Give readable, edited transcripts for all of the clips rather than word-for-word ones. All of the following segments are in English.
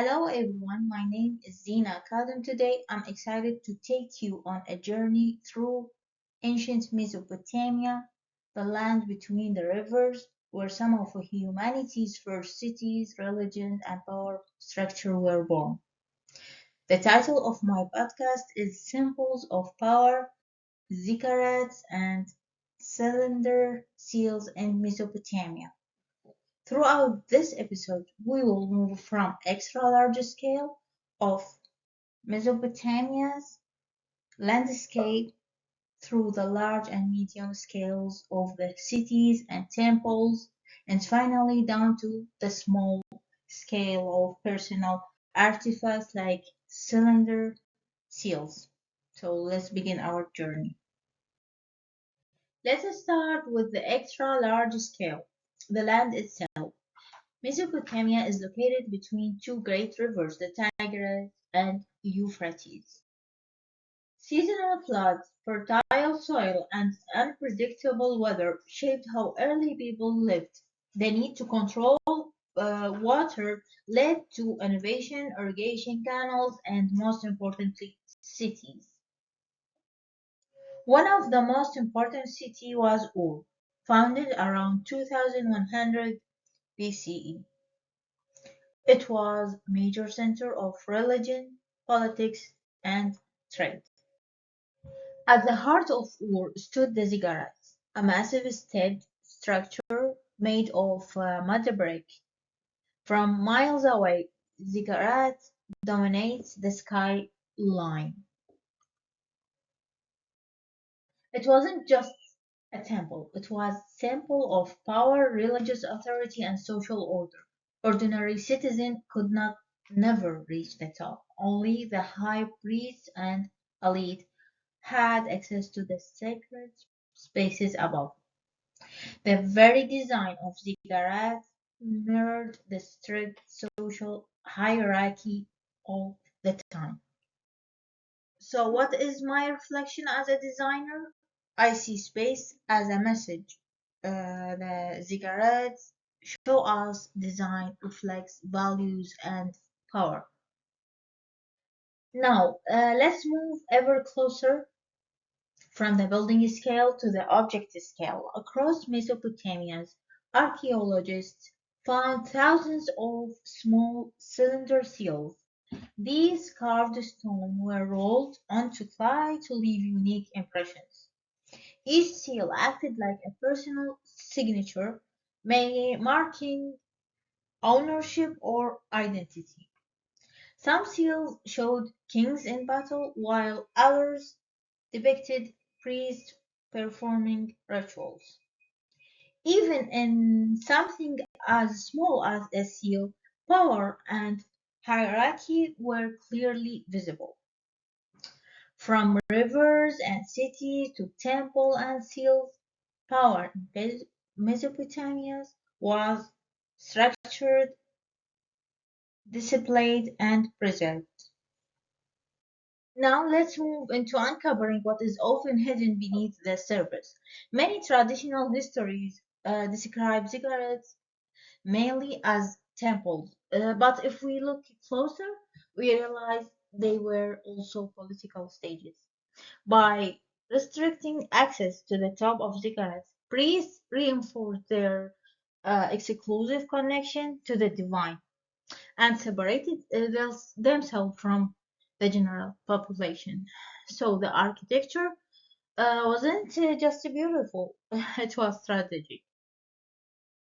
Hello everyone, my name is Zinah Khadim. Today I'm excited to take you on a journey through ancient Mesopotamia, the land between the rivers, where some of humanity's first cities, religions, and power structure were born. The title of my podcast is Symbols of Power, Ziggurats, and Cylinder Seals in Mesopotamia. Throughout this episode, we will move from extra large scale of Mesopotamia's landscape through the large and medium scales of the cities and temples, and finally down to the small scale of personal artifacts like cylinder seals. So let's begin our journey. Let us start with the extra large scale, the land itself. Mesopotamia is located between two great rivers, the Tigris and Euphrates. Seasonal floods, fertile soil, and unpredictable weather shaped how early people lived. The need to control water led to innovation, irrigation canals, and most importantly, cities. One of the most important cities was Ur, founded around 2100 BCE. It was a major center of religion, politics, and trade. At the heart of Ur stood the Ziggurats, a massive stone structure made of mud brick. From miles away, Ziggurats dominates the skyline. It wasn't just a temple, it was a symbol of power, religious authority, and social order. Ordinary citizens could not never reach the top. Only the high priests and elite had access to the sacred spaces above. The very design of ziggurats mirrored the strict social hierarchy of the time. So, what is my reflection as a designer? I see space as a message. The ziggurats show us design reflects values and power. Now, let's move ever closer from the building scale to the object scale. Across Mesopotamia, archaeologists found thousands of small cylinder seals. These carved stone were rolled onto clay to leave unique impressions. Each seal acted like a personal signature, marking ownership or identity. Some seals showed kings in battle, while others depicted priests performing rituals. Even in something as small as a seal, power and hierarchy were clearly visible. From rivers and cities to temple and seals, power in Mesopotamia was structured, disciplined, and preserved. Now let's move into uncovering what is often hidden beneath the surface. Many traditional histories describe ziggurats mainly as temples, but if we look closer, we realize they were also political stages. By restricting access to the top of ziggurats, priests reinforced their exclusive connection to the divine and separated themselves from the general population. So the architecture wasn't just beautiful, it was strategic.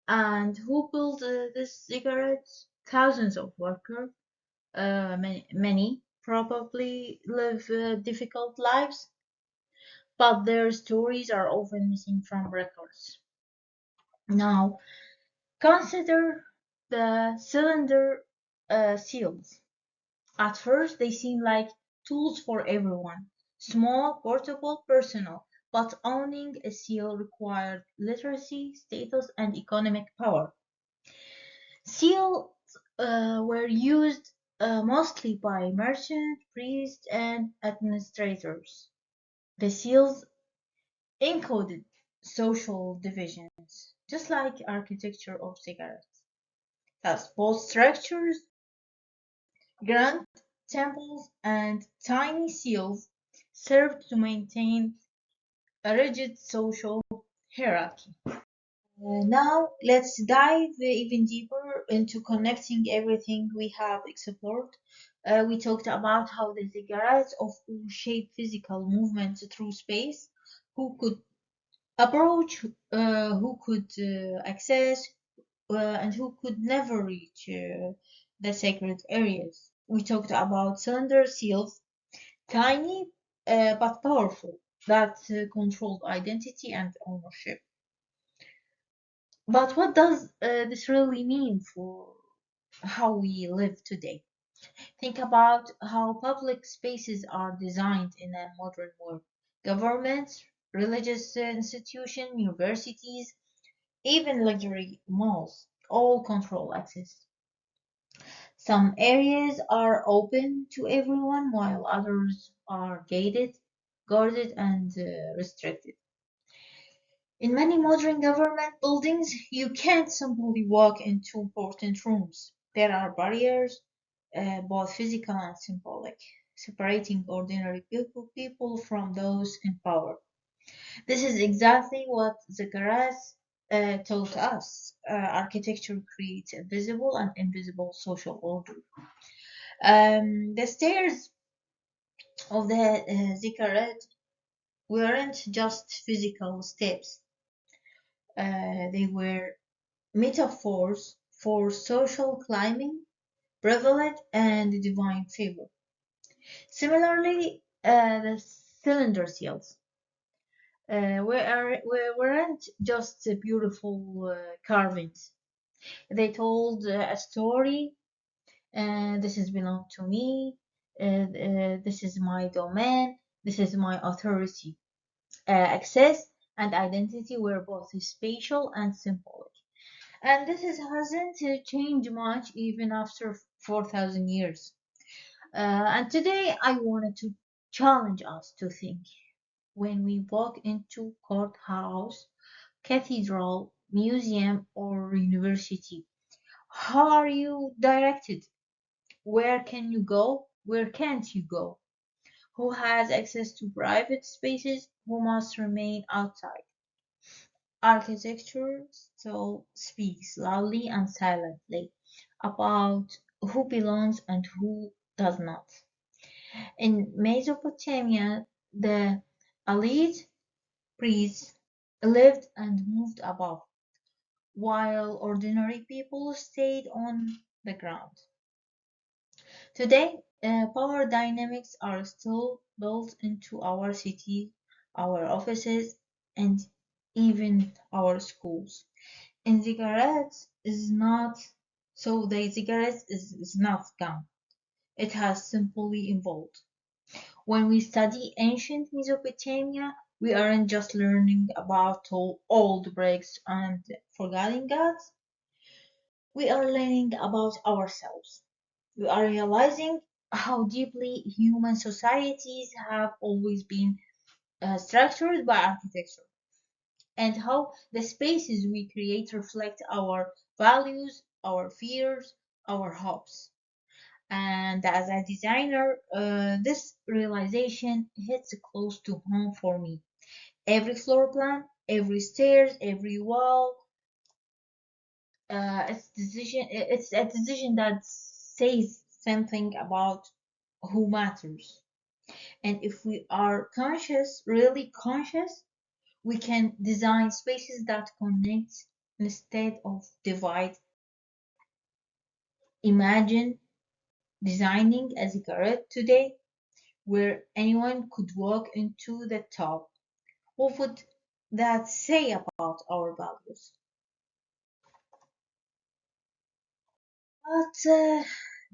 And who built these cigarettes? Thousands of workers, many probably live difficult lives, but their stories are often missing from records. Now, consider the cylinder seals. At first, they seem like tools for everyone, small, portable, personal, but owning a seal required literacy, status, and economic power. Seals were used mostly by merchants, priests, and administrators. The seals encoded social divisions, just like architecture of cigarettes. Thus, both structures Grand temples and tiny seals served to maintain a rigid social hierarchy. Now, let's dive even deeper into connecting everything we have explored. We talked about how the ziggurats of who shape physical movement through space, who could approach, who could access, and who could never reach the sacred areas. We talked about cylinder seals, tiny but powerful, that controlled identity and ownership. But what does this really mean for how we live today? Think about how public spaces are designed in a modern world. Governments, religious institutions, universities, even luxury malls all control access. Some areas are open to everyone while others are gated, guarded, and restricted. In many modern government buildings, you can't simply walk into important rooms. There are barriers, both physical and symbolic, separating ordinary people from those in power. This is exactly what Ziggurats taught us. Architecture creates a visible and invisible social order. The stairs of the Ziggurat weren't just physical steps, they were metaphors for social climbing, privilege, and divine favor. Similarly, the cylinder seals weren't just beautiful carvings. They told a story. This is belong to me. This is my domain. This is my authority. Access and identity were both spatial and symbolic. And this hasn't changed much even after 4,000 years. And today I wanted to challenge us to think when we walk into courthouse, cathedral, museum, or university. How are you directed? Where can you go? Where can't you go? Who has access to private spaces? Who must remain outside? Architecture still speaks loudly and silently about who belongs and who does not. In Mesopotamia, the elite priests lived and moved above, while ordinary people stayed on the ground. Today, power dynamics are still built into our cities, our offices, and even our schools. And cigarettes is not the cigarettes is not gone. It has simply evolved. When we study ancient Mesopotamia, we aren't just learning about old breaks and forgotten gods. We are learning about ourselves. We are realizing how deeply human societies have always been structured by architecture, and how the spaces we create reflect our values, our fears, our hopes. And as a designer, this realization hits close to home for me. Every floor plan, every stairs, every wall, it's a decision that says something about who matters. And if we are conscious, really conscious, we can design spaces that connect instead of divide. Imagine designing a ziggurat today where anyone could walk into the top. What would that say about our values?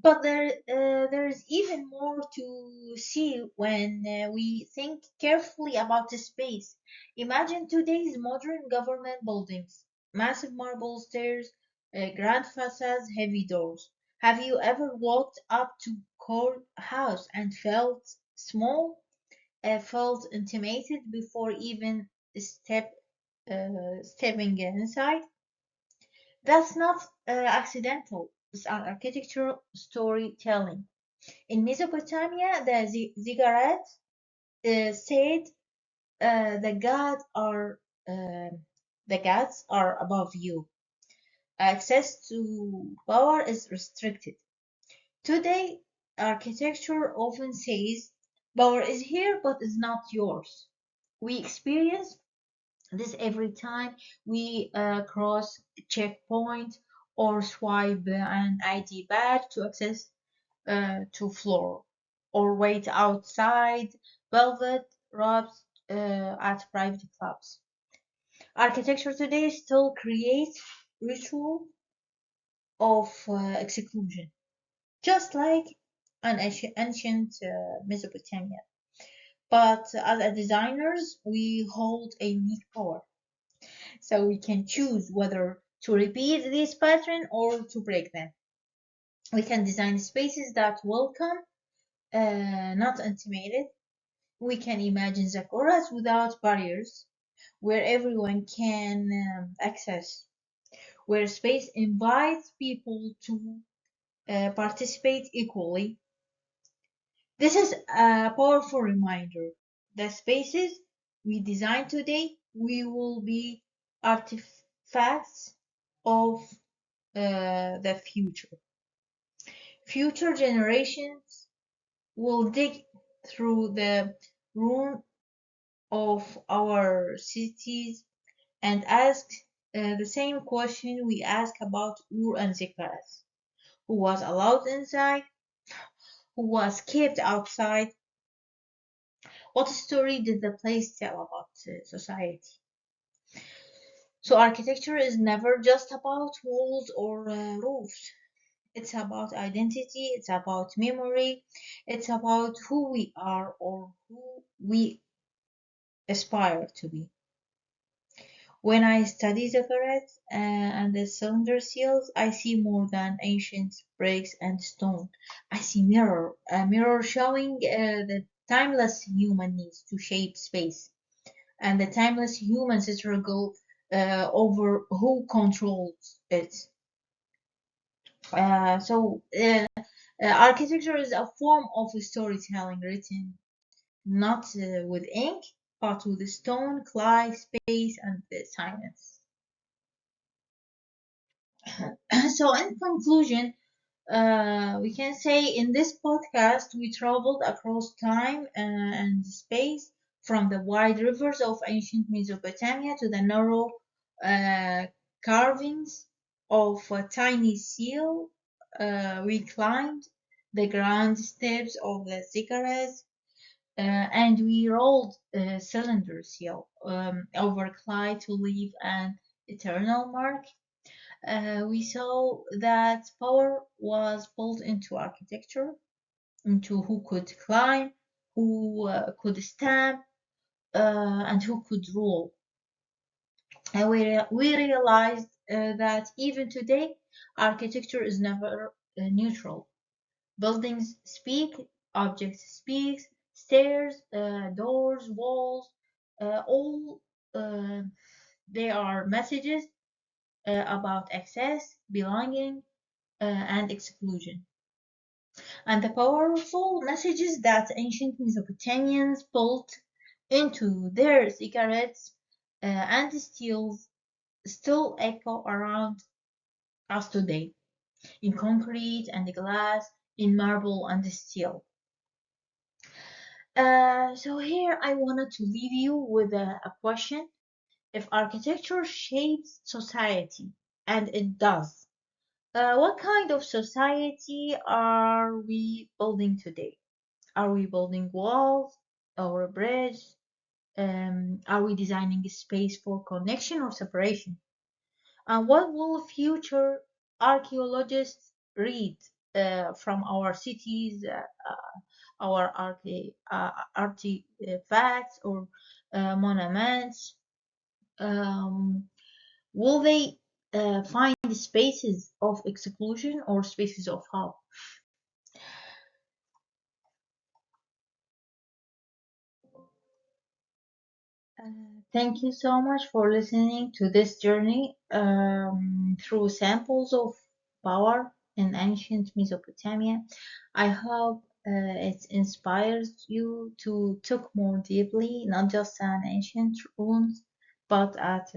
But there is even more to see when we think carefully about the space. Imagine today's modern government buildings, massive marble stairs, grand facades, heavy doors. Have you ever walked up to courthouse and felt small, felt intimidated before even step stepping inside? That's not accidental. It's an architectural storytelling. In Mesopotamia, the Ziggurats said the uh, gods are above you. Access to power is restricted. Today, architecture often says power is here but is not yours. We experience this every time we cross a checkpoint or swipe an ID badge to access to floor, or wait outside velvet robes at private clubs. Architecture today still creates ritual of exclusion, just like an ancient Mesopotamia. But as a designers, we hold a unique power, so we can choose whether to repeat this pattern or to break them. We can design spaces that welcome, not intimidate. We can imagine Ziggurats without barriers, where everyone can access, where space invites people to participate equally. This is a powerful reminder that spaces we design today we will be artifacts of the future. Future generations will dig through the ruin of our cities and ask the same question we ask about Ur and Zikaras. Who was allowed inside? Who was kept outside? What story did the place tell about society? So architecture is never just about walls or roofs. It's about identity, it's about memory, it's about who we are or who we aspire to be. When I study the Ziggurats and the cylinder seals, I see more than ancient bricks and stone. I see a mirror showing the timeless human needs to shape space and the timeless human struggle over who controls it. Architecture is a form of storytelling written not with ink, but with stone, clay, space, and silence. So, in conclusion, we can say in this podcast we traveled across time and space from the wide rivers of ancient Mesopotamia to the narrow uh, carvings of a tiny seal. We climbed the grand steps of the Ziggurats and we rolled cylinder seal over clay to leave an eternal mark. We saw that power was built into architecture, into who could climb, who could stand, and who could rule. And we realized that even today, architecture is never neutral. Buildings speak, objects speak, stairs, doors, walls, all uh, they are messages about access, belonging, and exclusion. And the powerful messages that ancient Mesopotamians built into their cigarettes and steels still echo around us today in concrete and glass, in marble and steel. So here I wanted to leave you with a question. If architecture shapes society, and it does, what kind of society are we building today? Are we building walls or a bridge? Are we designing a space for connection or separation? And what will future archaeologists read from our cities, our artifacts or monuments? Um, will they find spaces of exclusion or spaces of hope? Thank you so much for listening to this journey through samples of power, in ancient Mesopotamia. I hope it inspires you to look more deeply, not just at ancient ruins, but at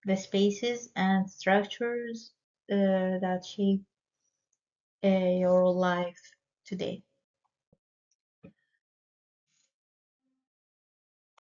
the spaces and structures that shape your life today.